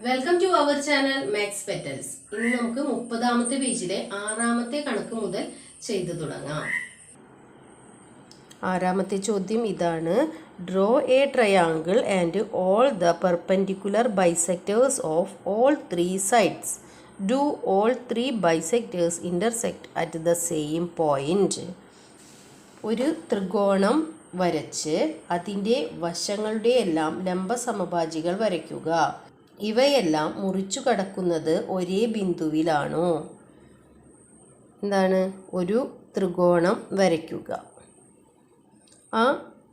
Welcome to our channel maths petals. ഇന്ന് നമുക്ക് 30ാമത്തെ പേജിലെ 6ാമത്തെ കണക്ക് മുതൽ ചെയ്തു തുടങ്ങാം. 6ാമത്തെ ചോദ്യം ഇതാണ്. Draw A triangle and all the perpendicular bisectors of all 3 sides. Do all 3 bisectors intersect at the same point. ഒരു ത്രികോണം വരച്ച് അതിൻ്റെ വശങ്ങളുടെ എല്ലാം ലംബ സമഭാജികൾ വരയ്ക്കുക. ഇവയെല്ലാം മുറിച്ചു കടക്കുന്നത് ഒരേ ബിന്ദുവിലാണോ? എന്താണ്? ഒരു ത്രികോണം വരയ്ക്കുക. ആ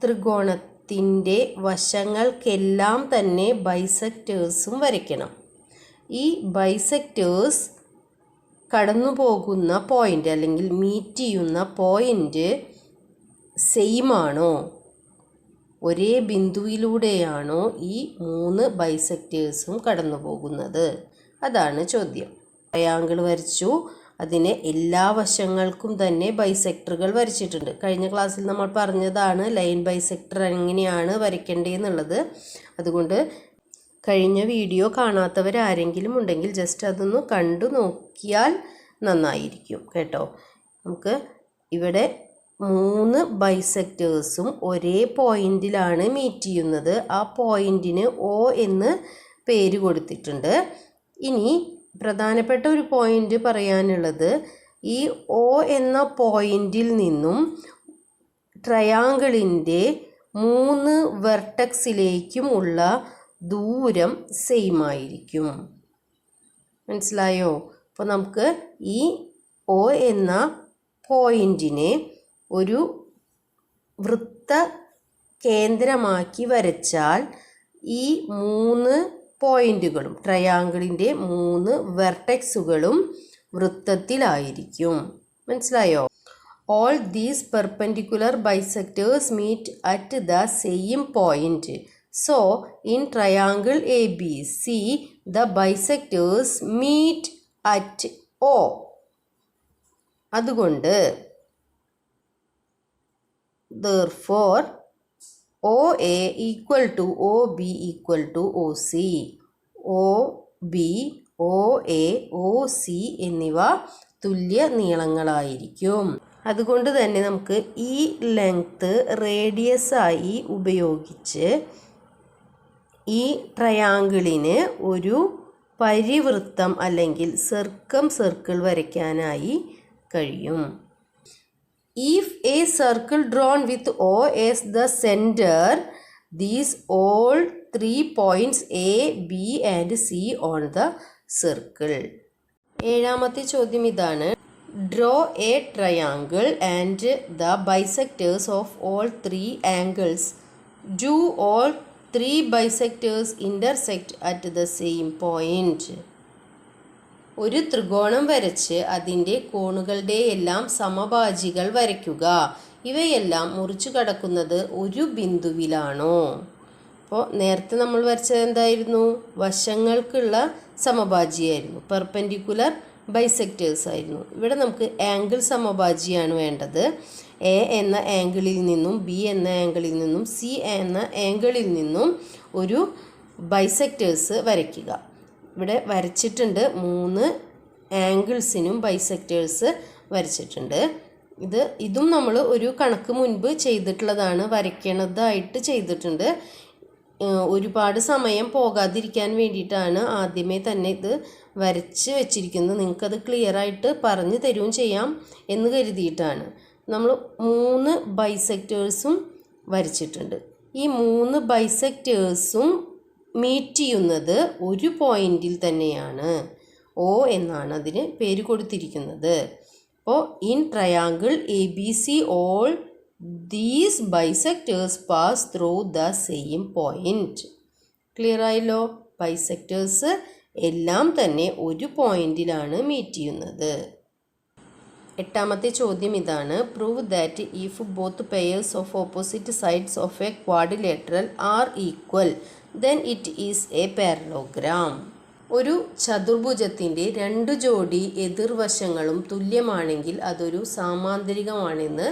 ത്രികോണത്തിൻ്റെ വശങ്ങൾക്കെല്ലാം തന്നെ ബൈസെക്ടേഴ്സും വരയ്ക്കണം. ഈ ബൈസെക്ടേഴ്സ് കടന്നു പോകുന്ന പോയിൻ്റ് അല്ലെങ്കിൽ മീറ്റ് ചെയ്യുന്ന പോയിൻ്റ് സെയിം ആണോ? ഒരേ ബിന്ദുവിലൂടെയാണോ ഈ 3 ബൈസെക്ടേഴ്സും കടന്നു പോകുന്നത്? അതാണ് ചോദ്യം. ട്രയാങ്കിൾ വരച്ചു, അതിനെ എല്ലാ വശങ്ങൾക്കും തന്നെ ബൈസെക്ടറുകൾ വരച്ചിട്ടുണ്ട്. കഴിഞ്ഞ ക്ലാസ്സിൽ നമ്മൾ പറഞ്ഞതാണ് ലൈൻ ബൈസെക്ടർ എങ്ങനെയാണ് വരയ്ക്കേണ്ടതെന്നുള്ളത്. അതുകൊണ്ട് കഴിഞ്ഞ വീഡിയോ കാണാത്തവരാരെങ്കിലും ഉണ്ടെങ്കിൽ ജസ്റ്റ് അതൊന്ന് കണ്ടു നോക്കിയാൽ നന്നായിരിക്കും കേട്ടോ. നമുക്ക് ഇവിടെ 3 ബൈസെക്ടേഴ്സും ഒരേ പോയിന്റിലാണ് മീറ്റ് ചെയ്യുന്നത്. ആ പോയിന്റിന് O എന്ന് പേര് കൊടുത്തിട്ടുണ്ട്. ഇനി പ്രധാനപ്പെട്ട ഒരു പോയിന്റ് പറയാനുള്ളത്, ഈ O എന്ന പോയിന്റിൽ നിന്നും ട്രയാങ്കിളിൻ്റെ 3 വെർട്ടക്സിലേക്കും ഉള്ള ദൂരം സെയിം ആയിരിക്കും. മനസ്സിലായോ? അപ്പോൾ നമുക്ക് ഈ O എന്ന പോയിന്റിനെ ഒരു വൃത്ത കേന്ദ്രമാക്കി വരച്ചാൽ ഈ 3 പോയിന്റുകളും ട്രയാങ്കിളിൻ്റെ 3 വെർട്ടെക്സുകളും വൃത്തത്തിലായിരിക്കും. മനസ്സിലായോ? All these perpendicular bisectors meet at the same point. So in triangle A B C the bisectors meet at O. അതുകൊണ്ട് therefore OA equal to OB equal to OC. OB, OA, OC എന്നിവ തുല്യ നീളങ്ങളായിരിക്കും. അതുകൊണ്ട് തന്നെ നമുക്ക് ഈ length radius ആയി ഉപയോഗിച്ച് ഈ ട്രയാങ്കിളിന് ഒരു പരിവൃത്തം അല്ലെങ്കിൽ സർക്കിൾ വരയ്ക്കാനായി കഴിയും. If a circle drawn with O as the center, these all 3 points A, B and C on the circle. 7ാമത്തെ ചോദ്യം ഇതാണ്. Draw a triangle and the bisectors of all 3 angles. Do all 3 bisectors intersect at the same point? ഒരു ത്രികോണം വരച്ച് അതിൻ്റെ കോണുകളുടെ എല്ലാം സമഭാജികൾ വരയ്ക്കുക. ഇവയെല്ലാം മുറിച്ചു കടക്കുന്നത് ഒരു ബിന്ദുവിലാണോ? അപ്പോൾ നേരത്തെ നമ്മൾ വരച്ചത് എന്തായിരുന്നു? വശങ്ങൾക്കുള്ള സമഭാജിയായിരുന്നു, പെർപെൻഡിക്കുലർ ബൈസെക്ടേഴ്സ് ആയിരുന്നു. ഇവിടെ നമുക്ക് ആംഗിൾ സമഭാജിയാണ് വേണ്ടത്. എ എന്ന ആംഗിളിൽ നിന്നും ബി എന്ന ആംഗിളിൽ നിന്നും സി എന്ന ആംഗിളിൽ നിന്നും ഒരു ബൈസെക്ടേഴ്സ് വരയ്ക്കുക. ഇവിടെ വരച്ചിട്ടുണ്ട്. 3 ആംഗിൾസിനും ബൈസെക്ടേഴ്സ് വരച്ചിട്ടുണ്ട്. ഇതും നമ്മൾ ഒരു കണക്ക് മുൻപ് ചെയ്തിട്ടുള്ളതാണ്, വരയ്ക്കണതായിട്ട് ചെയ്തിട്ടുണ്ട്. ഒരുപാട് സമയം പോകാതിരിക്കാൻ വേണ്ടിയിട്ടാണ് ആദ്യമേ തന്നെ ഇത് വരച്ച് വെച്ചിരിക്കുന്നത്. നിങ്ങൾക്കത് ക്ലിയറായിട്ട് പറഞ്ഞു തരുകയും ചെയ്യാം എന്ന് കരുതിയിട്ടാണ്. നമ്മൾ 3 ബൈസെക്ടേഴ്സും വരച്ചിട്ടുണ്ട്. ഈ 3 ബൈസെക്ടേഴ്സും മീറ്റ് ചെയ്യുന്നത് ഒരു പോയിന്റിൽ തന്നെയാണ്. O എന്നാണ് അതിന് പേര് കൊടുത്തിരിക്കുന്നത്. അപ്പോൾ in triangle A B C all these bisectors pass through the same point. Clear ആയല്ലോ? ബൈസെക്ടേഴ്സ് എല്ലാം തന്നെ ഒരു പോയിന്റിലാണ് മീറ്റ് ചെയ്യുന്നത്. 8ാമത്തെ ചോദ്യം ഇതാണ്. Prove that if both pairs of opposite sides of a quadrilateral are equal then it is a parallelogram. ഒരു ചതുർഭുജത്തിൻ്റെ 2 ജോഡി എതിർവശങ്ങളും തുല്യമാണെങ്കിൽ അതൊരു സാമാന്തരികമാണെന്ന്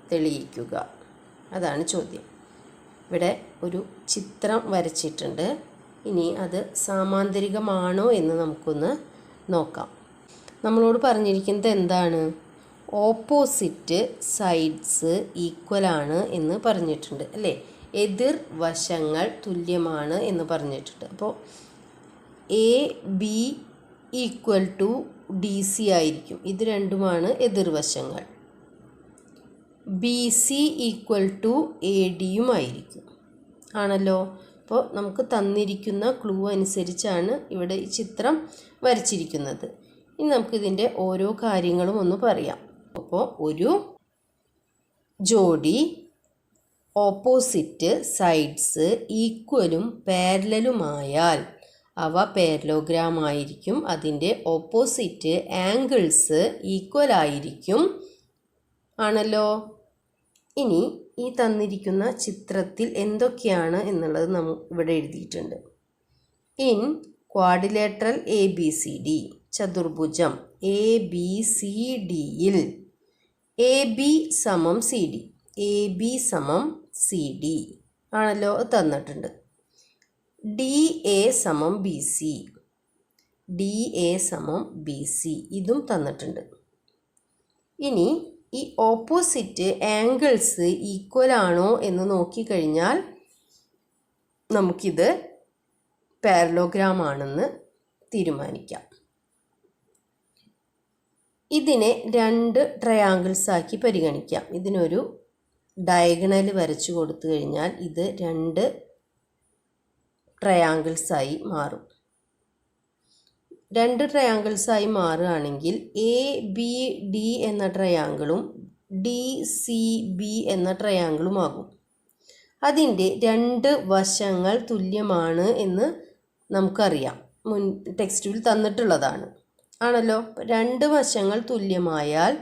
തെളിയിക്കുക. അതാണ് ചോദ്യം. ഇവിടെ ഒരു ചിത്രം വരച്ചിട്ടുണ്ട്. ഇനി അത് സാമാന്തരികമാണോ എന്ന് നമുക്കൊന്ന് നോക്കാം. നമ്മളോട് പറഞ്ഞിരിക്കുന്നത് എന്താണ്? ഓപ്പോസിറ്റ് സൈഡ്സ് ഈക്വലാണ് എന്ന് പറഞ്ഞിട്ടുണ്ട് അല്ലേ? എതിർ വശങ്ങൾ തുല്യമാണ് എന്ന് പറഞ്ഞിട്ടുണ്ട്. അപ്പോൾ A B equal to D C ആയിരിക്കും. ഇത് രണ്ടുമാണ് എതിർവശങ്ങൾ. B C equal to A ഡിയും ആയിരിക്കും. ആണല്ലോ. അപ്പോൾ നമുക്ക് തന്നിരിക്കുന്ന ക്ലൂ അനുസരിച്ചാണ് ഇവിടെ ഈ ചിത്രം വരച്ചിരിക്കുന്നത്. ഇനി നമുക്കിതിൻ്റെ ഓരോ കാര്യങ്ങളും ഒന്ന് പറയാം. അപ്പോൾ ഒരു ജോഡി ഓപ്പോസിറ്റ് സൈഡ്സ് ഈക്വലും പാരലലുമായാൽ അവ പാരലോഗ്രാം ആയിരിക്കും. അതിൻ്റെ ഓപ്പോസിറ്റ് ആംഗിൾസ് ഈക്വൽ ആയിരിക്കും. ആണല്ലോ. ഇനി ഈ തന്നിരിക്കുന്ന ചിത്രത്തിൽ എന്തൊക്കെയാണ് എന്നുള്ളത് ഇവിടെ എഴുതിയിട്ടുണ്ട്. In quadrilateral A B C D, ചതുർഭുജം എ ബി സി ഡിയിൽ എ ബി സമം സി ഡി, എ ബി സമം സി ഡി ആണല്ലോ തന്നിട്ടുണ്ട്. ഡി എ സമം ബി സി, ഡി എ സമം ബി സി ഇതും തന്നിട്ടുണ്ട്. ഇനി ഈ ഓപ്പോസിറ്റ് ആംഗിൾസ് ഈക്വൽ ആണോ എന്ന് നോക്കിക്കഴിഞ്ഞാൽ നമുക്കിത് പാരലോഗ്രാം ആണെന്ന് തീരുമാനിക്കാം. ഇതിനെ രണ്ട് ട്രയാങ്കിൾസ് ആക്കി പരിഗണിക്കാം. ഇതിനൊരു ഡയഗണൽ വരച്ചു കൊടുത്തു കഴിഞ്ഞാൽ ഇത് രണ്ട് ട്രയാങ്കിൾസായി മാറും. രണ്ട് ട്രയാങ്കിൾസായി മാറുകയാണെങ്കിൽ എ ബി ഡി എന്ന ട്രയാങ്കിളും ഡി സി ബി എന്ന ട്രയാങ്കിളുമാകും. അതിൻ്റെ രണ്ട് വശങ്ങൾ തുല്യമാണ് എന്ന് നമുക്കറിയാം. മുൻ ടെക്സ്റ്റിൽ തന്നിട്ടുള്ളതാണ്. ആണല്ലോ. രണ്ട് വശങ്ങൾ തുല്യമായാൽ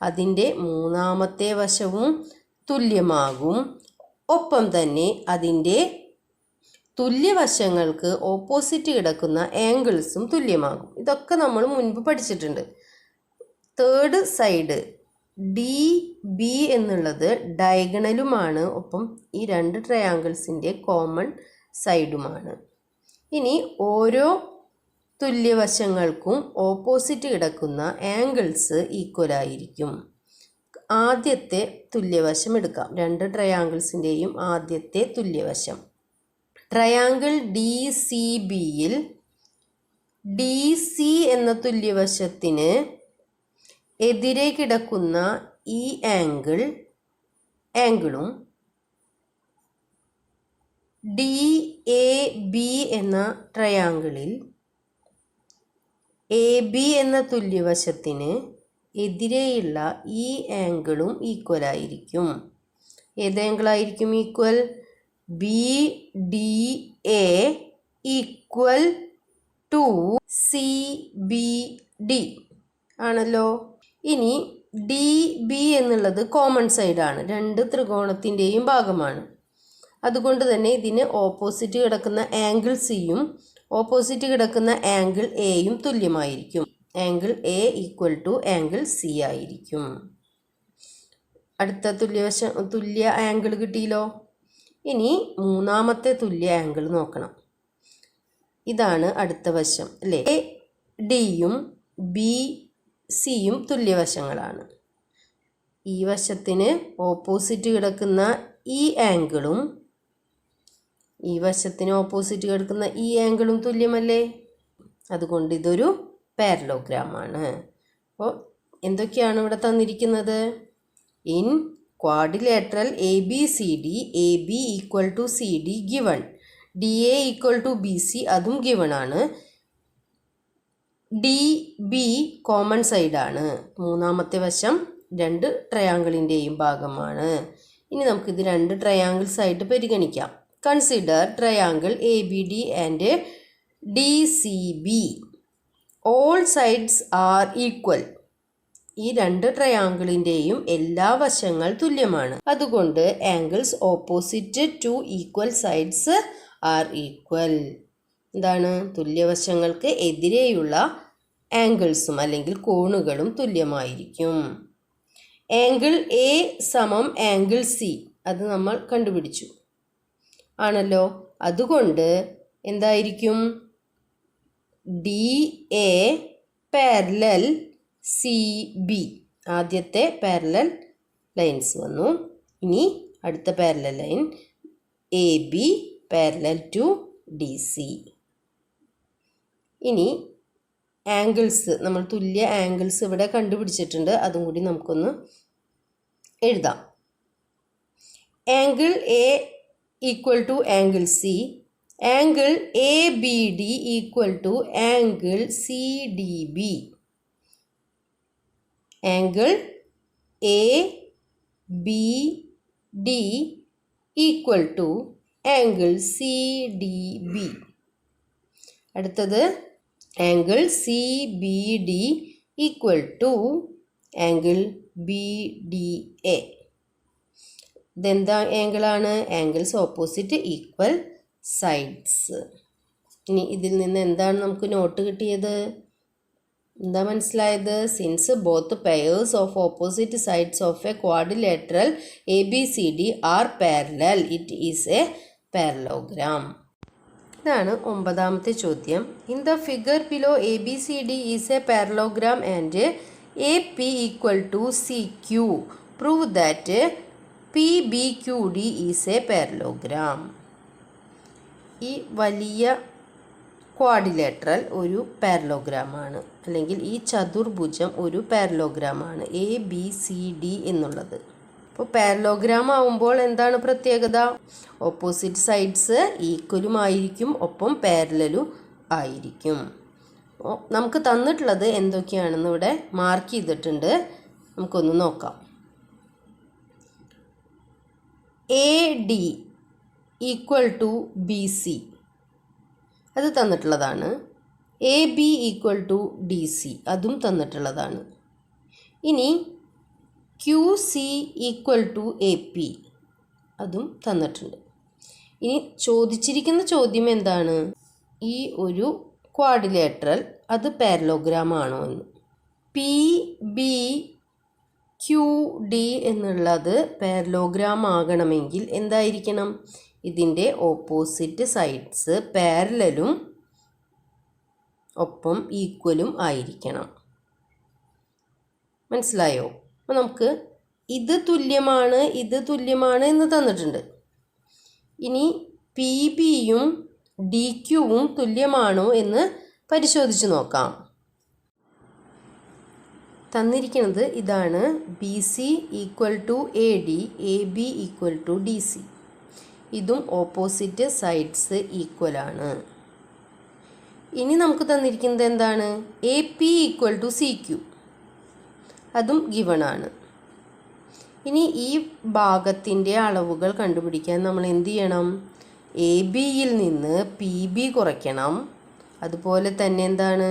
അതിൻ്റെ മൂന്നാമത്തെ വശവും തുല്യമാകും. ഒപ്പം തന്നെ അതിൻ്റെ തുല്യവശങ്ങൾക്ക് ഓപ്പോസിറ്റ് കിടക്കുന്ന ആംഗിൾസും തുല്യമാകും. ഇതൊക്കെ നമ്മൾ മുൻപ് പഠിച്ചിട്ടുണ്ട്. തേർഡ് സൈഡ് ഡി ബി എന്നുള്ളത് ഡയഗണലുമാണ്. ഒപ്പം ഈ രണ്ട് ട്രയാങ്കിൾസിൻ്റെ കോമൺ സൈഡുമാണ്. ഇനി ഓരോ തുല്യവശങ്ങൾക്കും ഓപ്പോസിറ്റ് കിടക്കുന്ന ആംഗിൾസ് ഈക്വലായിരിക്കും. ആദ്യത്തെ തുല്യവശം എടുക്കാം. രണ്ട് ട്രയാങ്കിൾസിൻ്റെയും ആദ്യത്തെ തുല്യവശം. ട്രയാങ്കിൾ ഡി സി ബിയിൽ ഡി സി എന്ന തുല്യവശത്തിന് എതിരെ കിടക്കുന്ന ഈ ആംഗിളും ഡി എ ബി എന്ന ട്രയാങ്കിളിൽ എ ബി എന്ന തുല്യവശത്തിന് എതിരെയുള്ള ഈ ആംഗിളും ഈക്വലായിരിക്കും. ഏത് ആംഗിളായിരിക്കും equal? B D A equal to C B D ആണല്ലോ. ഇനി ഡി ബി എന്നുള്ളത് കോമൺ സൈഡാണ്. രണ്ട് ത്രികോണത്തിൻ്റെയും ഭാഗമാണ്. അതുകൊണ്ട് തന്നെ ഇതിന് ഓപ്പോസിറ്റ് കിടക്കുന്ന ആംഗിൾ സിയും ഓപ്പോസിറ്റ് കിടക്കുന്ന ആംഗിൾ എയും തുല്യമായിരിക്കും. Angle A equal to angle C ആയിരിക്കും. അടുത്ത തുല്യ ആംഗിൾ കിട്ടിയല്ലോ. ഇനി മൂന്നാമത്തെ തുല്യ ആംഗിൾ നോക്കണം. ഇതാണ് അടുത്ത വശം അല്ലേ? എ ഡിയും ബി സിയും തുല്യവശങ്ങളാണ്. ഈ വശത്തിന് ഓപ്പോസിറ്റ് കിടക്കുന്ന ഈ ആംഗിളും ഈ വശത്തിന് ഓപ്പോസിറ്റ് കിടക്കുന്ന ഈ ആംഗിളും തുല്യമല്ലേ? അതുകൊണ്ട് ഇതൊരു പാരലോഗ്രാമാണ്. അപ്പോൾ എന്തൊക്കെയാണ് ഇവിടെ തന്നിരിക്കുന്നത്? In quadrilateral A B C D A B equal to C D given, D A equal to B C അതും ഗിവൺ ആണ്. ഡി ബി കോമൺ സൈഡാണ്. മൂന്നാമത്തെ വശം രണ്ട് ട്രയാങ്കിളിൻ്റെയും ഭാഗമാണ്. ഇനി നമുക്കിത് രണ്ട് ട്രയാങ്കിൾസ് ആയിട്ട് പരിഗണിക്കാം. Consider triangle A B D and D C B. All sides are equal. ഈ രണ്ട് ട്രയാങ്കിളിൻ്റെയും എല്ലാ വശങ്ങൾ തുല്യമാണ്. അതുകൊണ്ട് angles opposite to equal sides are equal. എന്താണ്? തുല്യവശങ്ങൾക്ക് എതിരെയുള്ള ആംഗിൾസും അല്ലെങ്കിൽ കോണുകളും തുല്യമായിരിക്കും. ആംഗിൾ എ സമം ആംഗിൾ സി അത് നമ്മൾ കണ്ടുപിടിച്ചു ആണല്ലോ. അതുകൊണ്ട് എന്തായിരിക്കും? D A parallel C B. ആദ്യത്തെ പാരലൽ ലൈൻസ് വന്നു. ഇനി അടുത്ത parallel line A B parallel to D C. ഇനി ആംഗിൾസ്, നമ്മൾ തുല്യ ആംഗിൾസ് ഇവിടെ കണ്ടുപിടിച്ചിട്ടുണ്ട്. അതും കൂടി നമുക്കൊന്ന് എഴുതാം. Angle A equal to angle C, angle A B D equal to angle C D B. Angle A B D equal to angle C D B. അടുത്തത് angle C B D equal to angle B D A. ഇതെന്താ ആംഗിളാണ്? Angles opposite equal sides. ഇനി ഇതിൽ നിന്ന് എന്താണ് നമുക്ക് note കിട്ടിയത്? എന്താ മനസ്സിലായത്? Since both pairs of opposite sides of a quadrilateral A B C D are parallel, it is a parallelogram. ഇതാണ് 9ാമത്തെ ചോദ്യം. In the figure below A B C D is a parallelogram and A P equal to C Q. Prove that P B Q D is a parallelogram. ഈ വലിയ quadrilateral ഒരു പാരലോഗ്രാമാണ്, അല്ലെങ്കിൽ ഈ ചതുർഭുജം ഒരു പാരലോഗ്രാമാണ്, എ ബി സി ഡി എന്നുള്ളത്. അപ്പോൾ പാരലോഗ്രാം ആവുമ്പോൾ എന്താണ് പ്രത്യേകത? ഓപ്പോസിറ്റ് സൈഡ്സ് ഈക്വലും ആയിരിക്കും, ഒപ്പം പാരലലും ആയിരിക്കും. നമുക്ക് തന്നിട്ടുള്ളത് എന്തൊക്കെയാണെന്ന് ഇവിടെ മാർക്ക് ചെയ്തിട്ടുണ്ട്. നമുക്കൊന്ന് നോക്കാം. A D equal to B C, അത് തന്നിട്ടുള്ളതാണ്. A B equal to D C, അതും തന്നിട്ടുള്ളതാണ്. ഇനി Q C equal to A P, അതും തന്നിട്ടുണ്ട്. ഇനി ചോദിച്ചിരിക്കുന്ന ചോദ്യം എന്താണ്? ഈ ഒരു ക്വാഡ്രിലേറ്ററൽ അത് പാരലോഗ്രാം ആണോ എന്ന്. പി ബി ക്യു ഡി എന്നുള്ളത് പാരലോഗ്രാം ആകണമെങ്കിൽ എന്തായിരിക്കണം? ഇതിൻ്റെ ഓപ്പോസിറ്റ് സൈഡ്സ് പാരലലും ഒപ്പം ഈക്വലും ആയിരിക്കണം. മനസ്സിലായോ? അപ്പോൾ നമുക്ക് ഇത് തുല്യമാണ്, ഇത് തുല്യമാണ് എന്ന് തന്നിട്ടുണ്ട്. ഇനി പി ബിയും ഡി ക്യുവും തുല്യമാണോ എന്ന് പരിശോധിച്ച് നോക്കാം. തന്നിരിക്കുന്നത് ഇതാണ്. B C equal to A D, A B equal to D C. ഇതും ഓപ്പോസിറ്റ് സൈഡ്സ് ഈക്വലാണ്. ഇനി നമുക്ക് തന്നിരിക്കുന്നത് എന്താണ്? A P equal to C Q, അതും ഗിവണാണ്. ഇനി ഈ ഭാഗത്തിൻ്റെ അളവുകൾ കണ്ടുപിടിക്കാൻ നമ്മൾ എന്ത് ചെയ്യണം? എ ബിയിൽ നിന്ന് പി ബി കുറയ്ക്കണം. അതുപോലെ തന്നെ എന്താണ്?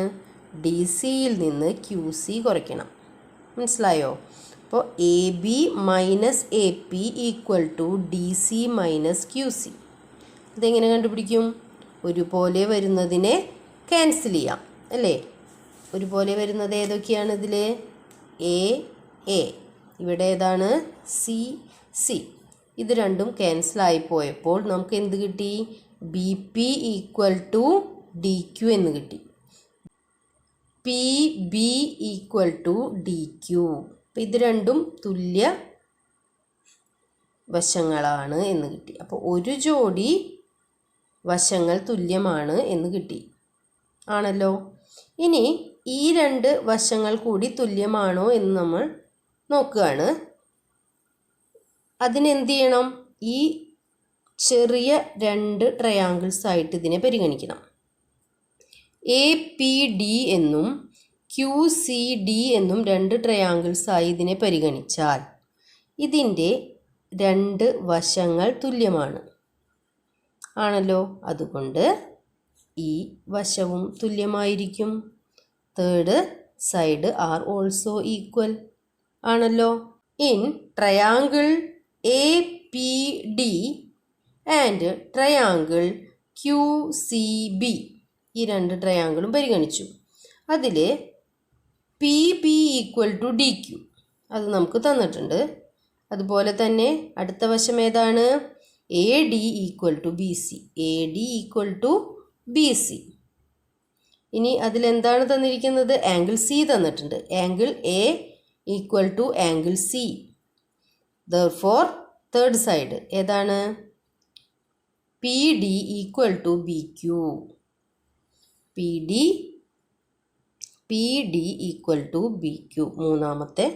ഡി സിയിൽ നിന്ന് ക്യു സി കുറയ്ക്കണം. മനസ്സിലായോ? അപ്പോൾ A B minus A P equal to D C minus Q C. ഇതെങ്ങനെ കണ്ടുപിടിക്കും? ഒരുപോലെ വരുന്നതിനെ ക്യാൻസൽ ചെയ്യാം അല്ലേ? ഒരുപോലെ വരുന്നത് ഏതൊക്കെയാണ് ഇതിൽ? എ എ, ഇവിടെ ഏതാണ്? C C. ഇത് രണ്ടും ക്യാൻസലായി പോയപ്പോൾ നമുക്ക് എന്ത് കിട്ടി? B P equal to D Q എന്ന് കിട്ടി. P B equal to D Q. അപ്പം ഇത് രണ്ടും തുല്യ വശങ്ങളാണ് എന്ന് കിട്ടി. അപ്പോൾ ഒരു ജോഡി വശങ്ങൾ തുല്യമാണ് എന്ന് കിട്ടി. ആണല്ലോ. ഇനി ഈ രണ്ട് വശങ്ങൾ കൂടി തുല്യമാണോ എന്ന് നമ്മൾ നോക്കുകയാണ്. അതിനെന്ത് ചെയ്യണം? ഈ ചെറിയ രണ്ട് ട്രയാങ്കിൾസ് ആയിട്ട് ഇതിനെ പരിഗണിക്കണം. എ പി ഡി എന്നും ക്യു സി ഡി എന്നും രണ്ട് ട്രയാങ്കിൾസായി ഇതിനെ പരിഗണിച്ചാൽ ഇതിൻ്റെ രണ്ട് വശങ്ങൾ തുല്യമാണ്. ആണല്ലോ. അതുകൊണ്ട് ഈ വശവും തുല്യമായിരിക്കും. Third side are also equal. ആണല്ലോ. In triangle A P D and triangle Q C B, ഈ രണ്ട് ട്രയാങ്കിളും പരിഗണിച്ചു. അതിൽ P B equal to D Q, അത് നമുക്ക് തന്നിട്ടുണ്ട്. അതുപോലെ തന്നെ അടുത്ത വശം ഏതാണ്? A D equal to B C. A D equal to B C. ഇനി അതിലെന്താണ് തന്നിരിക്കുന്നത്? ആംഗിൾ സി തന്നിട്ടുണ്ട്. Angle A equal to angle C. Therefore third side ഏതാണ്? P D equal to B Q. P D equal to B Q. മൂന്നാമത്തെ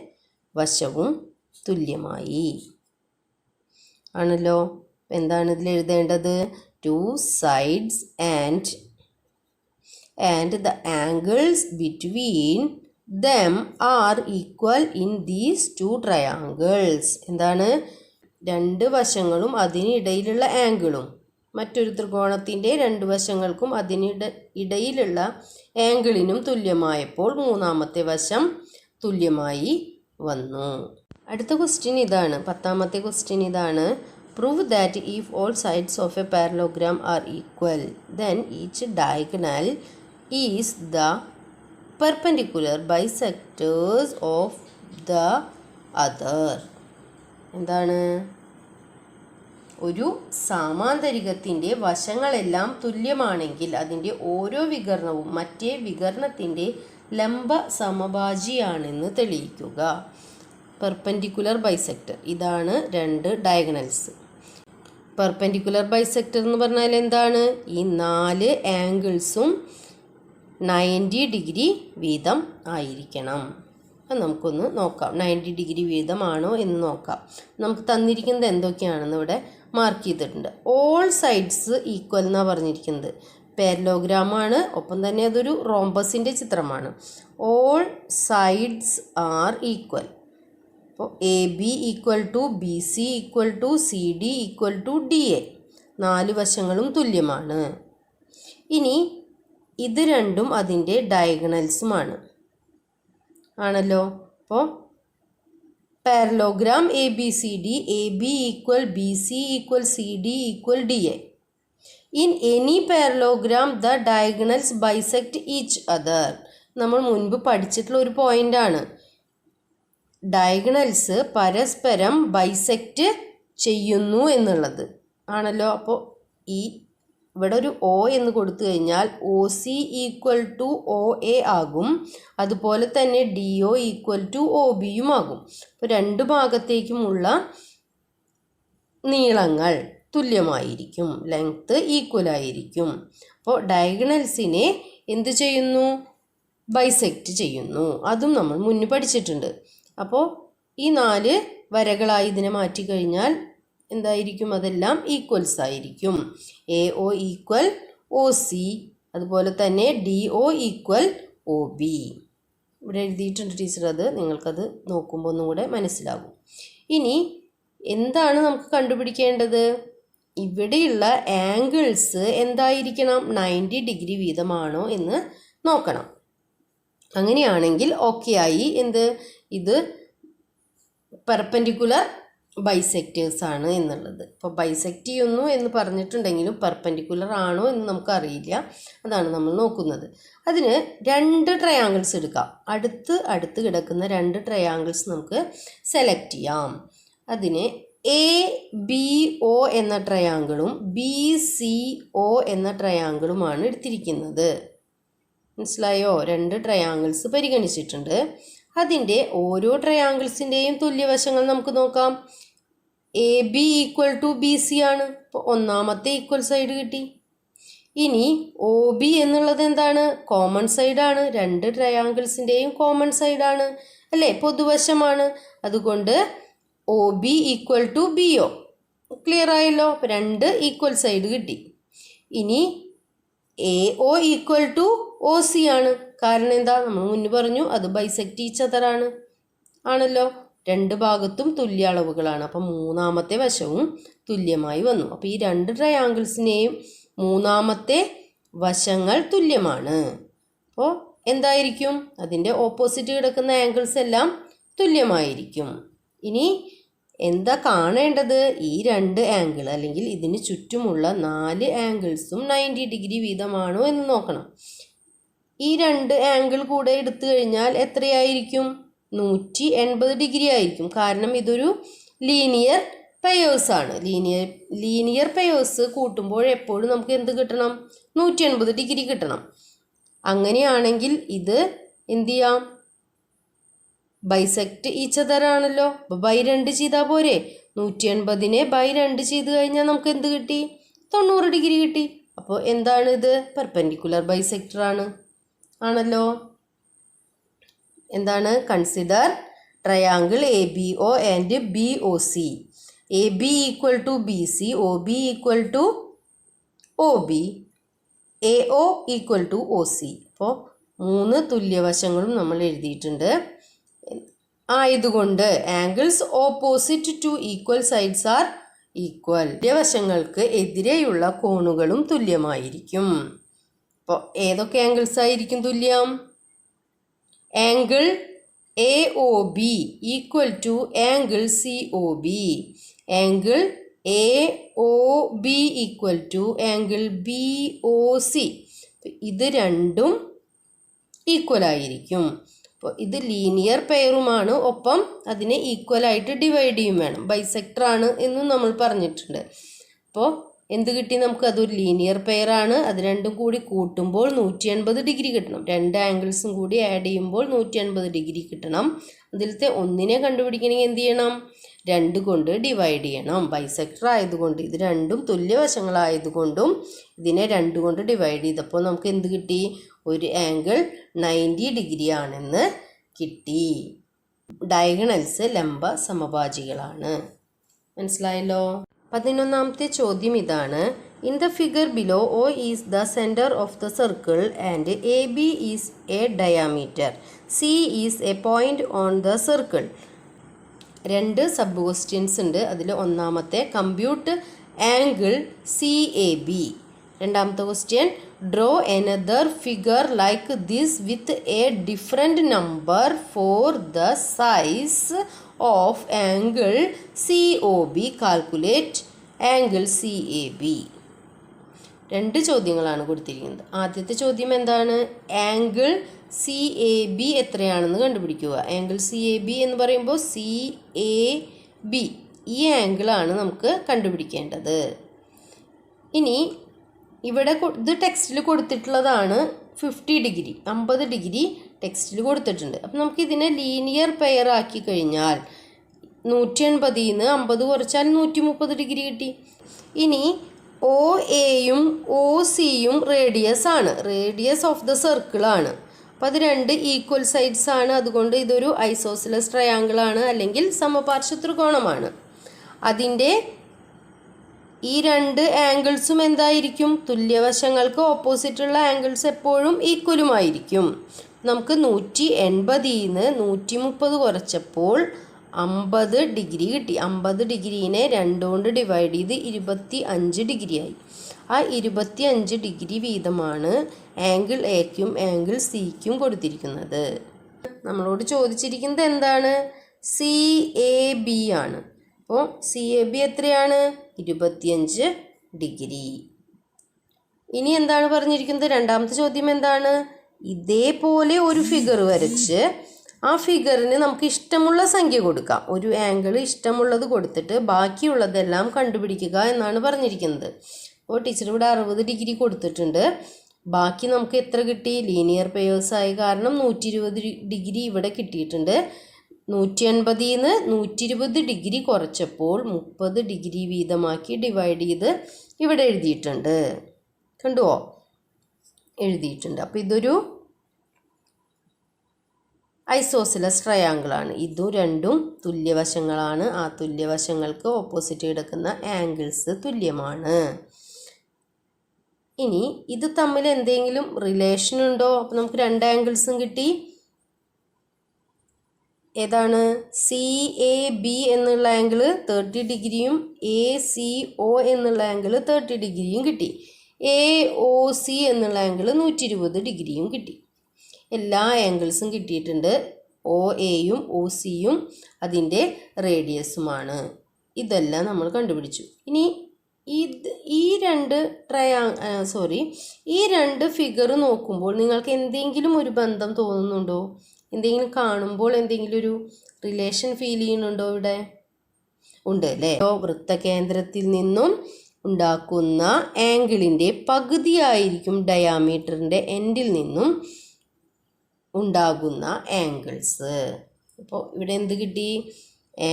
വശവും തുല്യമായി ആണല്ലോ. എന്താണ് ഇതിൽ എഴുതേണ്ടത്? Two sides and the angles between them are equal in these two triangles. എന്താണ്? രണ്ട് വശങ്ങളും അതിനിടയിലുള്ള ആംഗിളും മറ്റൊരു ത്രികോണത്തിൻ്റെ രണ്ട് വശങ്ങൾക്കും ഇടയിലുള്ള ആംഗിളിനും തുല്യമായപ്പോൾ മൂന്നാമത്തെ വശം തുല്യമായി വന്നു. അടുത്ത ക്വസ്റ്റ്യൻ ഇതാണ്, 10ാമത്തെ ക്വസ്റ്റ്യൻ ഇതാണ്. Prove that if all sides of a parallelogram are equal, then each diagonal is the perpendicular bisectors of the other. എന്താണ്? ഒരു സമാന്തരികത്തിൻ്റെ വശങ്ങളെല്ലാം തുല്യമാണെങ്കിൽ അതിൻ്റെ ഓരോ വികർണവും മറ്റേ വികർണത്തിൻ്റെ ലംബ സമഭാജിയാണെന്ന് തെളിയിക്കുക. പെർപെൻഡിക്കുലർ ബൈസെക്ടർ ഇതാണ് രണ്ട് ഡയഗണൽസ്. പെർപെൻഡിക്കുലർ ബൈസെക്ടർ എന്ന് പറഞ്ഞാൽ എന്താണ്? ഈ 4 ആംഗിൾസും 90 ഡിഗ്രി വീതം ആയിരിക്കണം. അത് നമുക്കൊന്ന് നോക്കാം. 90 ഡിഗ്രി വീതമാണോ എന്ന് നോക്കാം. നമുക്ക് തന്നിരിക്കുന്നത് എന്തൊക്കെയാണെന്ന് ഇവിടെ മാർക്ക് ചെയ്തിട്ടുണ്ട്. ഓൾ സൈഡ്സ് ഈക്വൽ എന്നാണ് പറഞ്ഞിരിക്കുന്നത്. പാരലോഗ്രാമാണ്, ഒപ്പം തന്നെ അതൊരു റോംബസിൻ്റെ ചിത്രമാണ്. All sides are equal. അപ്പോൾ A B equal to B C equal to C D equal to D A. 4 വശങ്ങളും തുല്യമാണ്. ഇനി ഇത് രണ്ടും അതിൻ്റെ ഡയഗണൽസുമാണ് ആണല്ലോ. അപ്പോൾ parallelogram A B C D, A B equal B C equal C D equal D A. In any parallelogram the diagonals bisect each other. നമ്മൾ മുൻപ് പഠിച്ചിട്ടുള്ള ഒരു പോയിൻ്റാണ്. ഡയഗണൽസ് പരസ്പരം ബൈസെക്റ്റ് ചെയ്യുന്നു എന്നുള്ളത് ആണല്ലോ. അപ്പോൾ ഇവിടെ ഒരു ഒ എന്ന് കൊടുത്തു കഴിഞ്ഞാൽ O C equal to O A ആകും. അതുപോലെ തന്നെ D O equal to O ബിയും ആകും. അപ്പോൾ രണ്ട് ഭാഗത്തേക്കുമുള്ള നീളങ്ങൾ തുല്യമായിരിക്കും, ലെങ്ത്ത് ഈക്വൽ ആയിരിക്കും. അപ്പോൾ ഡയഗണൽസിനെ എന്ത് ചെയ്യുന്നു? ബൈസെക്റ്റ് ചെയ്യുന്നു. അതും നമ്മൾ മുന്നേ പഠിച്ചിട്ടുണ്ട്. അപ്പോൾ ഈ 4 വരകളായി ഇതിനെ മാറ്റിക്കഴിഞ്ഞാൽ എന്തായിരിക്കും? അതെല്ലാം ഈക്വൽസ് ആയിരിക്കും. A O equal O C, അതുപോലെ തന്നെ D O equal O B. ഇവിടെ എഴുതിയിട്ടുണ്ട് ടീച്ചർ, അത് നിങ്ങൾക്കത് നോക്കുമ്പോൾ ഒന്നും കൂടെ മനസ്സിലാകും. ഇനി എന്താണ് നമുക്ക് കണ്ടുപിടിക്കേണ്ടത്? ഇവിടെയുള്ള ആംഗിൾസ് എന്തായിരിക്കണം? 90 ഡിഗ്രി വീതമാണോ എന്ന് നോക്കണം. അങ്ങനെയാണെങ്കിൽ ഓക്കെ ആയി. എന്ത്? ഇത് പെർപെൻഡിക്കുലർ ബൈസെക്റ്റേഴ്സ് ആണ് എന്നുള്ളത്. ഇപ്പോൾ ബൈസെക്റ്റ് ചെയ്യുന്നു എന്ന് പറഞ്ഞിട്ടുണ്ടെങ്കിലും പെർപെൻഡിക്കുലർ ആണോ എന്ന് നമുക്കറിയില്ല. അതാണ് നമ്മൾ നോക്കുന്നത്. അതിന് 2 ട്രയാങ്കിൾസ് എടുക്കാം. അടുത്ത് കിടക്കുന്ന 2 ട്രയാങ്കിൾസ് നമുക്ക് സെലക്ട് ചെയ്യാം. അതിന് എ ബി ഒ എന്ന ട്രയാങ്കിളും ബി സി ഒ എന്ന ട്രയാങ്കിളുമാണ് എടുത്തിരിക്കുന്നത്. മനസ്സിലായോ? 2 ട്രയാങ്കിൾസ് പരിഗണിച്ചിട്ടുണ്ട്. അതിൻ്റെ ഓരോ ട്രയാങ്കിൾസിൻ്റെയും തുല്യവശങ്ങൾ നമുക്ക് നോക്കാം. A B equal to B C ആണ്. അപ്പോൾ ഒന്നാമത്തെ ഈക്വൽ സൈഡ് കിട്ടി. ഇനി ഒ ബി എന്നുള്ളത് എന്താണ്? കോമൺ സൈഡാണ്. 2 ട്രയാങ്കിൾസിൻ്റെയും കോമൺ സൈഡാണ് അല്ലേ? പൊതുവശമാണ്. അതുകൊണ്ട് O B equal to B O. Clear ആയല്ലോ? അപ്പോൾ 2 ഈക്വൽ സൈഡ് കിട്ടി. ഇനി A O equal to O C ആണ്. കാരണം എന്താ? നമ്മൾ മുന്നേ പറഞ്ഞു അത് ബൈസെക്റ്റ് ഈച്ച് അതറാണ് ആണല്ലോ. 2 ഭാഗത്തും തുല്യ അളവുകളാണ്. അപ്പം മൂന്നാമത്തെ വശവും തുല്യമായി വന്നു. അപ്പോൾ ഈ 2 ട്രയാങ്കിൾസിനെയും മൂന്നാമത്തെ വശങ്ങൾ തുല്യമാണ്. അപ്പോൾ എന്തായിരിക്കും? അതിൻ്റെ ഓപ്പോസിറ്റ് കിടക്കുന്ന ആംഗിൾസ് എല്ലാം തുല്യമായിരിക്കും. ഇനി എന്താ കാണേണ്ടത്? ഈ 2 ആംഗിൾ അല്ലെങ്കിൽ ഇതിന് ചുറ്റുമുള്ള 4 ആംഗിൾസും 90 ഡിഗ്രി വീതമാണോ എന്ന് നോക്കണം. ഈ 2 ആംഗിൾ കൂടെ എടുത്തു കഴിഞ്ഞാൽ എത്രയായിരിക്കും? 180 ഡിഗ്രി ആയിരിക്കും. കാരണം ഇതൊരു ലീനിയർ പെയേഴ്സ് ആണ്. ലീനിയർ പെയേഴ്സ് കൂട്ടുമ്പോൾ എപ്പോഴും നമുക്ക് എന്ത് കിട്ടണം? 180 ഡിഗ്രി കിട്ടണം. അങ്ങനെയാണെങ്കിൽ ഇത് എന്ത് ചെയ്യാം? ബൈസെക്റ്റ് ഈച്ച് അതർ ആണല്ലോ. അപ്പോൾ ബൈ 2 ചെയ്താൽ പോരെ? 180നെ ബൈ 2 ചെയ്ത് കഴിഞ്ഞാൽ നമുക്ക് എന്ത് കിട്ടി? 90 ഡിഗ്രി കിട്ടി. അപ്പോൾ എന്താണ് ഇത്? പെർപെൻഡിക്കുലർ ബൈസെക്ടർ ആണല്ലോ. എന്താണ്? Consider triangle ABO and BOC. AB equal to BC, OB equal to OB, AO equal to OC. അപ്പോൾ 3 തുല്യവശങ്ങളും നമ്മൾ എഴുതിയിട്ടുണ്ട്. ആയതുകൊണ്ട് angles opposite to equal sides are equal. തുല്യവശങ്ങൾക്ക് എതിരെയുള്ള കോണുകളും തുല്യമായിരിക്കും. അപ്പോൾ ഏതൊക്കെ ആംഗിൾസ് ആയിരിക്കും തുല്യം? Angle AOB equal to angle COB, angle AOB equal to angle BOC. ഇത് രണ്ടും ഈക്വൽ ആയിരിക്കും. അപ്പോൾ ഇത് ലീനിയർ പെയറുമാണ്, ഒപ്പം അതിനെ ഈക്വലായിട്ട് ഡിവൈഡ് ചെയ്യും വേണം. ബൈസെക്ടർ ആണ് എന്നും നമ്മൾ പറഞ്ഞിട്ടുണ്ട്. അപ്പോൾ എന്ത് കിട്ടി നമുക്ക്? അതൊരു ലീനിയർ പെയറാണ്. അത് രണ്ടും കൂടി കൂട്ടുമ്പോൾ 180 ഡിഗ്രി കിട്ടണം. 2 ആംഗിൾസും കൂടി ആഡ് ചെയ്യുമ്പോൾ 180 ഡിഗ്രി കിട്ടണം. അതിലത്തെ ഒന്നിനെ കണ്ടുപിടിക്കണമെങ്കിൽ എന്ത് ചെയ്യണം? 2 കൊണ്ട് ഡിവൈഡ് ചെയ്യണം. ബൈസെക്ടർ ആയതുകൊണ്ട്, ഇത് രണ്ടും തുല്യവശങ്ങളായതുകൊണ്ടും ഇതിനെ 2 കൊണ്ട് ഡിവൈഡ് ചെയ്തപ്പോൾ നമുക്ക് എന്ത് കിട്ടി? ഒരു ആംഗിൾ 90 ഡിഗ്രി ആണെന്ന് കിട്ടി. ഡയഗണൽസ് ലംബ സമഭാജികളാണ്. മനസ്സിലായല്ലോ? 11ാമത്തെ ചോദ്യം ഇതാണ്. In the figure below O is the centre of the circle and AB is A diameter, C is A point on the circle. 2 sub questions ഉണ്ട്. അതിൽ ഒന്നാമത്തെ കമ്പ്യൂട്ട് ആംഗിൾ CAB. രണ്ടാമത്തെ question draw another figure like this with a different number for the size of angle COB. Calculate angle CAB. 2 ചോദ്യങ്ങളാണ് കൊടുത്തിരിക്കുന്നത്. ആദ്യത്തെ ചോദ്യം എന്താണ്? Angle CAB എത്രയാണെന്ന് കണ്ടുപിടിക്കുക. ആംഗിൾ CAB എന്ന് പറയുമ്പോൾ CAB ഈ ആംഗിളാണ് നമുക്ക് കണ്ടുപിടിക്കേണ്ടത്. ഇനി ഇവിടെ ഇത് ടെക്സ്റ്റിൽ കൊടുത്തിട്ടുള്ളതാണ് 50 ഡിഗ്രി, 50 ഡിഗ്രി ടെക്സ്റ്റിൽ കൊടുത്തിട്ടുണ്ട്. അപ്പം നമുക്ക് ഇതിനെ ലീനിയർ പെയർ ആക്കി കഴിഞ്ഞാൽ 180ൽ 50 കുറച്ചാൽ 130 ഡിഗ്രി കിട്ടി. ഇനി OAയും OCയും റേഡിയസ് ആണ്, റേഡിയസ് ഓഫ് ദ സർക്കിൾ ആണ്. അപ്പോൾ അത് 2 ഈക്വൽ സൈഡ്സ് ആണ്. അതുകൊണ്ട് ഇതൊരു ഐസോസിലസ് ട്രയാങ്കിൾ ആണ്, അല്ലെങ്കിൽ സമപാർശ്വ ത്രികോണമാണ്. അതിൻ്റെ ഈ 2 ആംഗിൾസും എന്തായിരിക്കും? തുല്യവശങ്ങൾക്ക് ഓപ്പോസിറ്റുള്ള ആംഗിൾസ് എപ്പോഴും ഈക്വലുമായിരിക്കും. നമുക്ക് 180ൽ 130 കുറച്ചപ്പോൾ 50 ഡിഗ്രി കിട്ടി. 50 ഡിഗ്രീനെ 2 കൊണ്ട് ഡിവൈഡ് ചെയ്ത് 25 ഡിഗ്രി ആയി. ആ 25 ഡിഗ്രി വീതമാണ് ആംഗിൾ എക്കും ആംഗിൾ സിക്കും കൊടുത്തിരിക്കുന്നത്. നമ്മളോട് ചോദിച്ചിരിക്കുന്നത് എന്താണ്? CAB ആണ്. അപ്പോൾ CAB എത്രയാണ്? 25 ഡിഗ്രി. ഇനി എന്താണ് പറഞ്ഞിരിക്കുന്നത്? രണ്ടാമത്തെ ചോദ്യം എന്താണ്? ഇതേപോലെ ഒരു ഫിഗർ വരച്ച് ആ ഫിഗറിന് നമുക്ക് ഇഷ്ടമുള്ള സംഖ്യ കൊടുക്കാം. ഒരു ആംഗിൾ ഇഷ്ടമുള്ളത് കൊടുത്തിട്ട് ബാക്കിയുള്ളതെല്ലാം കണ്ടുപിടിക്കുക എന്നാണ് പറഞ്ഞിരിക്കുന്നത്. അപ്പോൾ ടീച്ചർ ഇവിടെ 60 ഡിഗ്രി കൊടുത്തിട്ടുണ്ട്. ബാക്കി നമുക്ക് എത്ര കിട്ടി? ലീനിയർ പെയേഴ്സ് ആയ കാരണം 120 ഡിഗ്രി ഇവിടെ കിട്ടിയിട്ടുണ്ട്. 180ൽ 120 ഡിഗ്രി കുറച്ചപ്പോൾ 30 ഡിഗ്രി വീതമാക്കി ഡിവൈഡ് ചെയ്ത് ഇവിടെ എഴുതിയിട്ടുണ്ട്. കണ്ടുവോ? എഴുതിയിട്ടുണ്ട്. അപ്പോൾ ഇതൊരു ഐസോസിലസ് ട്രയാങ്കിളാണ്. ഇതും രണ്ടും തുല്യവശങ്ങളാണ്. ആ തുല്യവശങ്ങൾക്ക് ഓപ്പോസിറ്റ് കിടക്കുന്ന ആംഗിൾസ് തുല്യമാണ്. ഇനി ഇത് തമ്മിൽ എന്തെങ്കിലും റിലേഷൻ ഉണ്ടോ? അപ്പോൾ നമുക്ക് 2 ആംഗിൾസും കിട്ടി. ഏതാണ്? CAB എന്നുള്ള ആംഗിൾ 30 ഡിഗ്രിയും ACO എന്നുള്ള ആംഗിൾ 30 ഡിഗ്രിയും കിട്ടി. AOC എന്നുള്ള ആംഗിൾ 120 ഡിഗ്രിയും കിട്ടി. എല്ലാ ആംഗിൾസും കിട്ടിയിട്ടുണ്ട്. OAയും OCയും അതിൻ്റെ റേഡിയസുമാണ്. ഇതെല്ലാം നമ്മൾ കണ്ടുപിടിച്ചു. ഇനി ഈ രണ്ട് ഫിഗർ നോക്കുമ്പോൾ നിങ്ങൾക്ക് എന്തെങ്കിലും ഒരു ബന്ധം തോന്നുന്നുണ്ടോ? എന്തെങ്കിലും കാണുമ്പോൾ എന്തെങ്കിലും ഒരു റിലേഷൻ ഫീൽ ചെയ്യുന്നുണ്ടോ? ഇവിടെ ഉണ്ട് അല്ലേ? വൃത്തകേന്ദ്രത്തിൽ നിന്നും ഉണ്ടാക്കുന്ന ആംഗിളിൻ്റെ പകുതിയായിരിക്കും ഡയാമീറ്ററിൻ്റെ എൻഡിൽ നിന്നും ഉണ്ടാകുന്ന ആംഗിൾസ്. അപ്പോൾ ഇവിടെ എന്ത് കിട്ടി?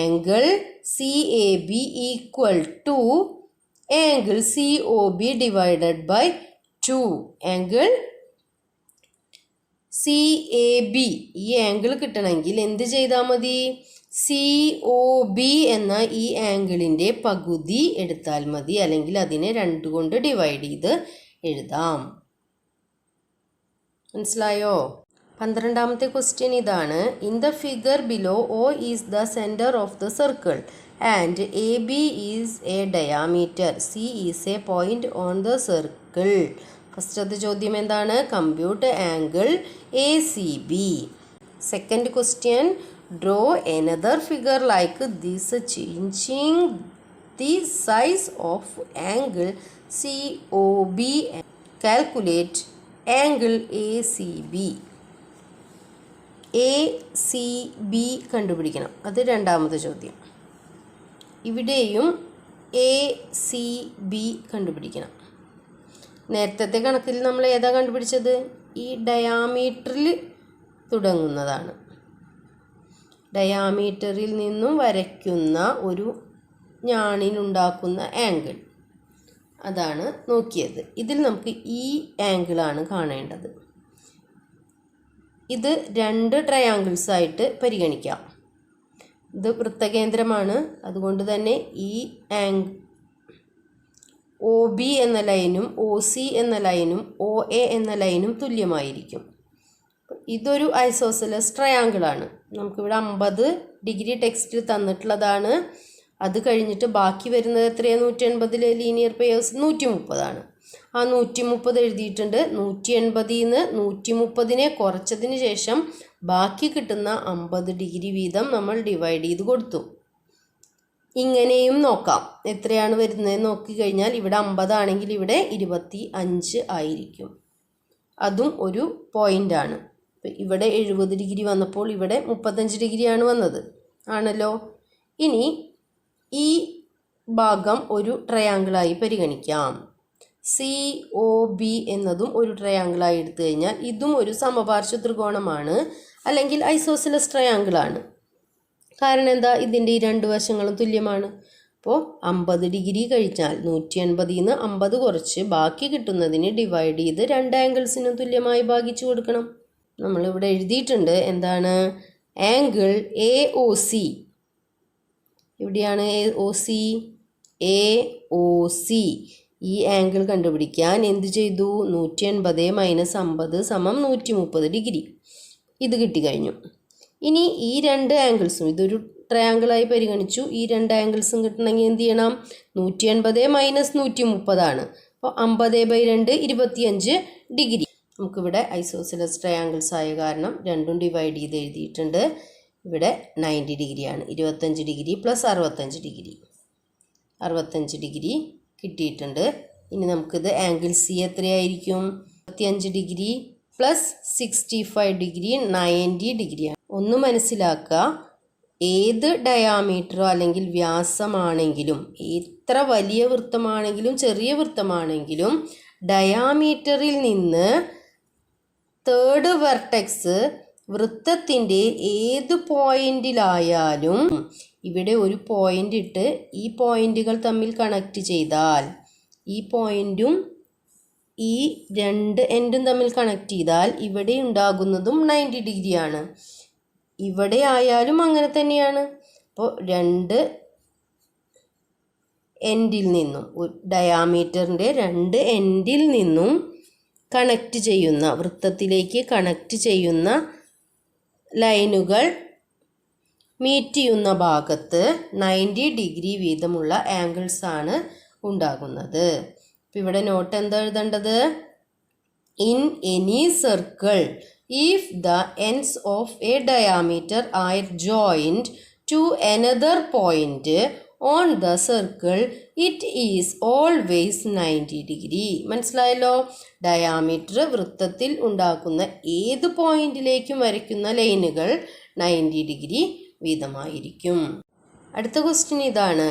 Angle C A B equal to angle C O B divided by 2. Angle C A B ഈ ആംഗിൾ കിട്ടണമെങ്കിൽ എന്ത് ചെയ്താൽ മതി? സി ഒ ബി എന്ന ഈ ആംഗിളിൻ്റെ പകുതി എടുത്താൽ മതി, അല്ലെങ്കിൽ അതിനെ 2 കൊണ്ട് ഡിവൈഡ് ചെയ്ത് എഴുതാം. മനസ്സിലായോ? 12ാമത്തെ ക്വസ്റ്റ്യൻ ഇതാണ്. In the figure below O is the centre of the circle and A B is A diameter, C is A point on the circle. ഫസ്റ്റത്തെ ചോദ്യം എന്താണ്? Compute angle A C B. Second question, draw another figure like this changing the size of angle COB and calculate angle ACB. ACB കണ്ടുപിടിക്കണം, അത് രണ്ടാമത്തെ ചോദ്യം. ഇവിടെയും ACB കണ്ടുപിടിക്കണം. നേരത്തെ കണക്കിൽ നമ്മൾ ഏതാ കണ്ടുപിടിച്ചത്? ഈ ഡയാമീറ്ററിൽ തുടങ്ങുന്നതാണ്. ഡയാമീറ്ററിൽ നിന്നും വരയ്ക്കുന്ന ഒരു ഞാണിനുണ്ടാക്കുന്ന ആംഗിൾ, അതാണ് നോക്കിയത്. ഇതിൽ നമുക്ക് ഈ ആംഗിളാണ് കാണേണ്ടത്. ഇത് 2 ട്രയാങ്കിൾസ് ആയിട്ട് പരിഗണിക്കാം. ഇത് വൃത്തകേന്ദ്രമാണ്, അതുകൊണ്ട് തന്നെ ഈ ഒ ബി എന്ന ലൈനും ഒ സി എന്ന ലൈനും ഒ എ എന്ന ലൈനും തുല്യമായിരിക്കും. ഇതൊരു ഐസോസെലസ് ട്രയാങ്കിളാണ്. നമുക്കിവിടെ 50 ഡിഗ്രി ടെക്സ്റ്റ് തന്നിട്ടുള്ളതാണ്. അത് കഴിഞ്ഞിട്ട് ബാക്കി വരുന്നത് എത്രയാണ്? 180 ലീനിയർ പെയേഴ്സ് 130 ആ 130 എഴുതിയിട്ടുണ്ട്. 180 നിന്ന് 130 കുറച്ചതിന് ശേഷം ബാക്കി കിട്ടുന്ന 50 ഡിഗ്രി വീതം നമ്മൾ ഡിവൈഡ് ചെയ്ത് കൊടുത്തു. ഇങ്ങനെയും നോക്കാം. എത്രയാണ് വരുന്നത് നോക്കിക്കഴിഞ്ഞാൽ ഇവിടെ 50 ആണെങ്കിൽ ഇവിടെ 25 ആയിരിക്കും. അതും ഒരു പോയിൻ്റാണ്. ഇവിടെ 70 ഡിഗ്രി വന്നപ്പോൾ ഇവിടെ 35 ഡിഗ്രിയാണ് വന്നത്, ആണല്ലോ. ഇനി ഈ ഭാഗം ഒരു ട്രയാങ്കിളായി പരിഗണിക്കാം. സി ഒ ബി എന്നതും ഒരു ട്രയാങ്കിളായി എടുത്തു കഴിഞ്ഞാൽ ഇതും ഒരു സമപാർശ്വ ത്രികോണമാണ്, അല്ലെങ്കിൽ ഐസോസെലസ് ട്രയാങ്കിളാണ്. കാരണം എന്താ? ഇതിൻ്റെ ഈ 2 വശങ്ങളും തുല്യമാണ്. അപ്പോൾ 50 ഡിഗ്രി കഴിച്ചാൽ 180 നിന്ന് 50 കുറച്ച് ബാക്കി കിട്ടുന്നതിന് ഡിവൈഡ് ചെയ്ത് 2 ആംഗിൾസിനും തുല്യമായി ഭാഗിച്ചു കൊടുക്കണം. നമ്മളിവിടെ എഴുതിയിട്ടുണ്ട് എന്താണ്? Angle A O C. ഇവിടെയാണ് എ ഒ സി. ഈ ആംഗിൾ കണ്ടുപിടിക്കാൻ എന്ത് ചെയ്തു? 180 - 50 = 130 ഡിഗ്രി. ഇത് കിട്ടിക്കഴിഞ്ഞു. ഇനി ഈ 2 ആംഗിൾസും, ഇതൊരു ട്രയാങ്കിളായി പരിഗണിച്ചു, ഈ 2 ആംഗിൾസും കിട്ടണമെങ്കിൽ എന്ത് ചെയ്യണം? 180 - 130 അപ്പോൾ 50/2 25 ഡിഗ്രി. നമുക്കിവിടെ ഐസോസെലസ് ട്രയാങ്കിൾസ് ആയ കാരണം 2ഉം ഡിവൈഡ് ചെയ്ത് എഴുതിയിട്ടുണ്ട്. ഇവിടെ 90 ഡിഗ്രിയാണ്. 25 ഡിഗ്രി + 65 ഡിഗ്രി, 65 ഡിഗ്രി കിട്ടിയിട്ടുണ്ട്. ഇനി നമുക്കിത് ആംഗിൾ സി എത്രയായിരിക്കും? 25 ഡിഗ്രി + 65 ഡിഗ്രി 90 ഡിഗ്രിയാണ്. ഒന്ന് മനസ്സിലാക്കുക, ഏത് ഡയാമീറ്ററോ അല്ലെങ്കിൽ വ്യാസമാണെങ്കിലും, എത്ര വലിയ വൃത്തമാണെങ്കിലും ചെറിയ വൃത്തമാണെങ്കിലും, ഡയാമീറ്ററിൽ നിന്ന് 3rd വെർട്ടെക്സ് വൃത്തത്തിൻ്റെ ഏത് പോയിന്റിലായാലും ഇവിടെ ഒരു പോയിന്റ് ഇട്ട് ഈ പോയിന്റുകൾ തമ്മിൽ കണക്ട് ചെയ്താൽ, ഈ പോയിന്റും ഈ 2 എൻഡും തമ്മിൽ കണക്ട് ചെയ്താൽ ഇവിടെ ഉണ്ടാകുന്നതും 90 ഡിഗ്രിയാണ്. ഇവിടെ ആയാലും അങ്ങനെ തന്നെയാണ്. അപ്പോൾ 2 എൻഡിൽ നിന്നും, ഡയാമീറ്ററിൻ്റെ 2 എൻഡിൽ നിന്നും കണക്ട് ചെയ്യുന്ന, വൃത്തത്തിലേക്ക് കണക്ട് ചെയ്യുന്ന ലൈനുകൾ മീറ്റ് ചെയ്യുന്ന ഭാഗത്ത് 90 ഡിഗ്രി വീതമുള്ള ആംഗിൾസാണ് ഉണ്ടാകുന്നത്. ഇപ്പം ഇവിടെ നോട്ട് എന്താ എഴുതേണ്ടത്? In any circle if the ends of a diameter are joined to another point on the circle it is always 90 degree. മനസ്സിലായല്ലോ? ഡയാമീറ്റർ വൃത്തത്തിൽ ഉണ്ടാക്കുന്ന ഏത് പോയിന്റിലേക്കും വരയ്ക്കുന്ന ലൈനുകൾ 90 ഡിഗ്രി വീതമായിരിക്കും. അടുത്ത ക്വസ്റ്റ്യൻ ഇതാണ്.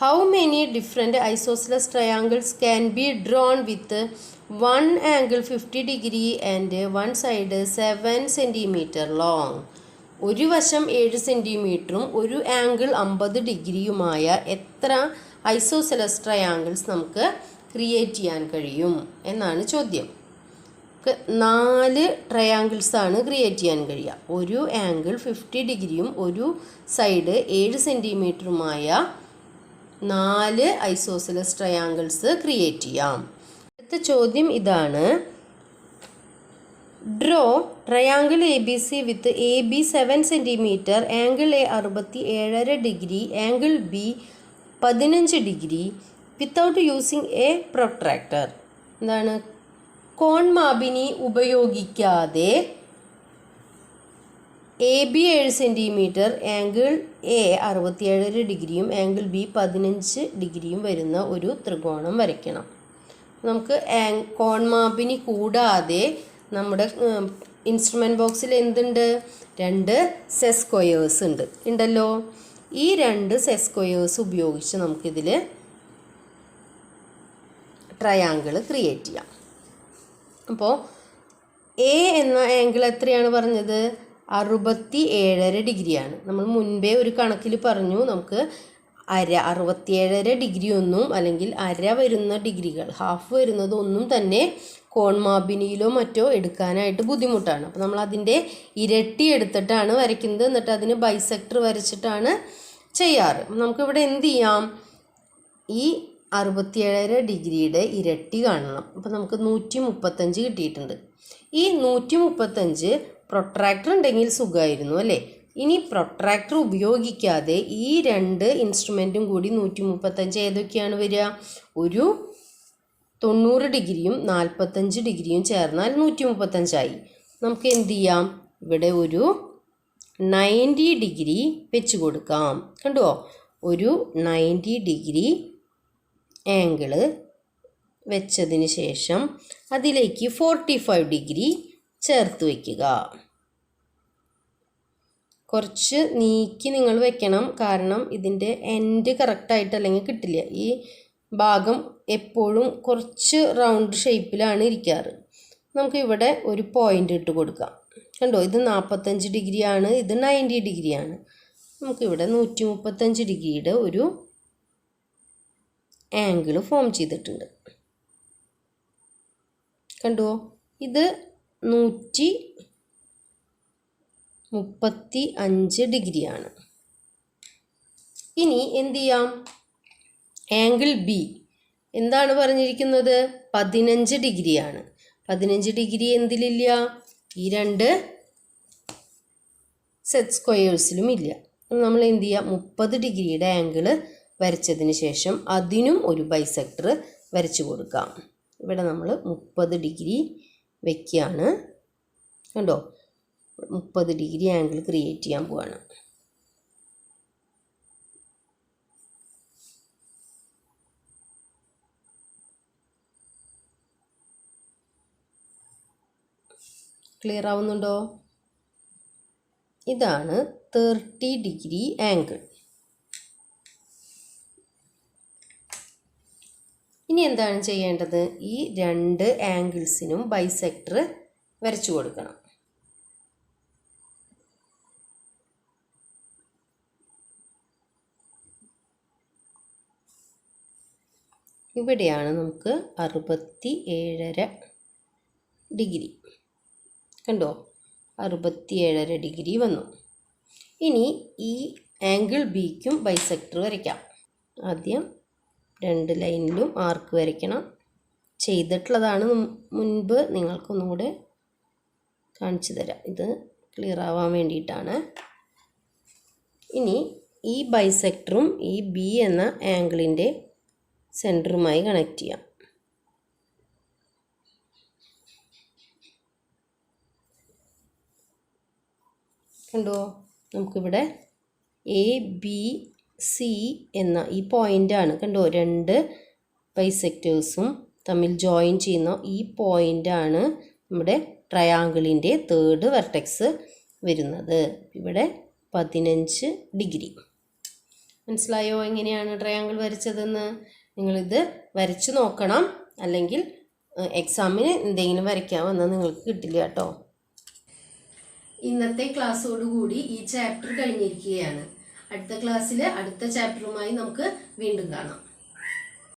How many different isosceles triangles can be drawn with one angle 50 degree and one side 7 centimeter long? ഒരു വശം 7 സെൻറ്റിമീറ്ററും ഒരു ആംഗിൾ 50 ഡിഗ്രിയുമായ എത്ര ഐസോസെലസ് ട്രയാങ്കിൾസ് നമുക്ക് ക്രിയേറ്റ് ചെയ്യാൻ കഴിയും എന്നാണ് ചോദ്യം. 4 ട്രയാങ്കിൾസാണ് ക്രിയേറ്റ് ചെയ്യാൻ കഴിയുക. ഒരു ആംഗിൾ 50 ഡിഗ്രിയും ഒരു സൈഡ് 7 സെൻറ്റിമീറ്ററുമായ 4 ഐസോസെലസ് ട്രയാങ്കിൾസ് ക്രിയേറ്റ് ചെയ്യാം. അടുത്ത ചോദ്യം ഇതാണ്. Draw triangle A B C with a B 7 centimetre, angle A 67.5 degree, angle B 15 degree without using A protractor. എന്താണ്? കോൺമാപിനി ഉപയോഗിക്കാതെ A B 7 centimetre, angle A 67 ഡിഗ്രിയും ആംഗിൾ ബി 15 ഡിഗ്രിയും വരുന്ന ഒരു ത്രികോണം വരയ്ക്കണം. നമുക്ക് കോൺമാപിനി കൂടാതെ നമ്മുടെ ഇൻസ്ട്രുമെൻറ്റ് ബോക്സിൽ എന്തുണ്ട്? 2 സെറ്റ് സ്ക്വയേഴ്സ് ഉണ്ടല്ലോ. ഈ 2 സെറ്റ് സ്ക്വയേഴ്സ് ഉപയോഗിച്ച് നമുക്കിതിൽ ട്രയാങ്കിൾ ക്രിയേറ്റ് ചെയ്യാം. അപ്പോൾ എ എന്ന ആംഗിൾ എത്രയാണ് പറഞ്ഞത്? 67.5 ഡിഗ്രിയാണ്. നമ്മൾ മുൻപേ ഒരു കണക്കിൽ പറഞ്ഞു നമുക്ക് 67.5 ഡിഗ്രി ഒന്നും അല്ലെങ്കിൽ അര വരുന്ന ഡിഗ്രികൾ, ഹാഫ് വരുന്നതൊന്നും തന്നെ കോൺമാപിനിയിലോ മറ്റോ എടുക്കാനായിട്ട് ബുദ്ധിമുട്ടാണ്. അപ്പോൾ നമ്മൾ അതിൻ്റെ ഇരട്ടി എടുത്തിട്ടാണ് വരയ്ക്കുന്നത്. എന്നിട്ട് അതിന് ബൈസെക്ടർ വരച്ചിട്ടാണ് ചെയ്യാറ്. നമുക്കിവിടെ എന്ത് ചെയ്യാം? ഈ 67 ഡിഗ്രിയുടെ ഇരട്ടി കാണണം. അപ്പോൾ നമുക്ക് 135 കിട്ടിയിട്ടുണ്ട്. ഈ 135 പ്രൊട്രാക്ടർ ഉണ്ടെങ്കിൽ സുഖമായിരുന്നു അല്ലേ? ഇനി പ്രൊട്രാക്ടർ ഉപയോഗിക്കാതെ ഈ 2 ഇൻസ്ട്രുമെൻറ്റും കൂടി 135 ഏതൊക്കെയാണ് വരിക? ഒരു 90 ഡിഗ്രിയും 45 ഡിഗ്രിയും ചേർന്നാൽ 135 ആയി. നമുക്ക് എന്ത് ചെയ്യാം? ഇവിടെ ഒരു 90 ഡിഗ്രി വെച്ച് കൊടുക്കാം. കണ്ടുവോ? ഒരു 90 ഡിഗ്രി ആംഗിള് വെച്ചതിന് ശേഷം അതിലേക്ക് 45 ഡിഗ്രി ചേർത്ത് വയ്ക്കുക. കുറച്ച് നീക്കി നിങ്ങൾ വെക്കണം, കാരണം ഇതിൻ്റെ എൻഡ് കറക്റ്റായിട്ട് അല്ലെങ്കിൽ കിട്ടില്ല. ഈ ഭാഗം എപ്പോഴും കുറച്ച് റൗണ്ട് ഷേപ്പിലാണ് ഇരിക്കാറ്. നമുക്കിവിടെ ഒരു പോയിൻ്റ് ഇട്ട് കൊടുക്കാം. കണ്ടോ? ഇത് 45 ഡിഗ്രിയാണ്, ഇത് 90 ഡിഗ്രിയാണ്. നമുക്കിവിടെ 135 ഡിഗ്രിയുടെ ഒരു ആംഗിൾ ഫോം ചെയ്തിട്ടുണ്ട്. കണ്ടുവോ? ഇത് 135 ഡിഗ്രിയാണ്. ഇനി എന്ത് ചെയ്യാം? ആംഗിൾ ബി എന്താണ് പറഞ്ഞിരിക്കുന്നത്? 15 ഡിഗ്രിയാണ്. 15 ഡിഗ്രി എന്തിലില്ല? ഈ 2 സെറ്റ് സ്ക്വയേഴ്സിലും ഇല്ല. നമ്മൾ എന്ത് ചെയ്യുക? 30 ഡിഗ്രിയുടെ ആംഗിൾ വരച്ചതിന് ശേഷം അതിനും ഒരു ബൈസെക്ടർ വരച്ചു കൊടുക്കാം. ഇവിടെ നമ്മൾ 30 ഡിഗ്രി വയ്ക്കുകയാണ്. കണ്ടോ? 30 ഡിഗ്രി ആംഗിൾ ക്രിയേറ്റ് ചെയ്യാൻ പോവാണ്. ക്ലിയർ ആവുന്നുണ്ടോ? ഇതാണ് 30 ഡിഗ്രി ആംഗിൾ. ഇനി എന്താണ് ചെയ്യേണ്ടത്? ഈ 2 ആംഗിൾസിനും ബൈസെക്ടർ വരച്ചു കൊടുക്കണം. ഇവിടെയാണ് നമുക്ക് 67.5 ഡിഗ്രി. കണ്ടോ? 67.5 ഡിഗ്രി വന്നു. ഇനി ഈ ആംഗിൾ ബിക്കും ബൈസെക്ടർ വരയ്ക്കാം. ആദ്യം 2 ലൈനിലും ആർക്ക് വരയ്ക്കണം. ചെയ്തിട്ടുള്ളതാണ് മുൻപ്, നിങ്ങൾക്കൊന്നും കൂടെ കാണിച്ചു തരാം. ഇത് ക്ലിയർ ആവാൻ വേണ്ടിയിട്ടാണ്. ഇനി ഈ ബൈസെക്ടറും ഈ ബി എന്ന ആംഗിളിൻ്റെ സെൻറ്ററുമായി കണക്ട് ചെയ്യാം. കണ്ടോ? നമുക്കിവിടെ എ ബി സി എന്ന ഈ പോയിൻ്റാണ്. കണ്ടോ? 2 ബൈസെക്ടേഴ്സും തമ്മിൽ ജോയിൻ ചെയ്യുന്ന ഈ പോയിൻ്റാണ് നമ്മുടെ ട്രയാങ്കിളിൻ്റെ 3rd വെർട്ടെക്സ് വരുന്നത്. ഇവിടെ 15 ഡിഗ്രി. മനസ്സിലായോ എങ്ങനെയാണ് ട്രയാങ്കിൾ വരച്ചതെന്ന്? നിങ്ങളിത് വരച്ചു നോക്കണം, അല്ലെങ്കിൽ എക്സാമിന് എന്തെങ്കിലും വരയ്ക്കാൻ വന്നാൽ നിങ്ങൾക്ക് കിട്ടില്ല കേട്ടോ. ഇന്നത്തെ ക്ലാസ്സോടുകൂടി ഈ ചാപ്റ്റർ കഴിഞ്ഞിരിക്കുകയാണ്. അടുത്ത ക്ലാസ്സിൽ അടുത്ത ചാപ്റ്ററുമായി നമുക്ക് വീണ്ടും കാണാം.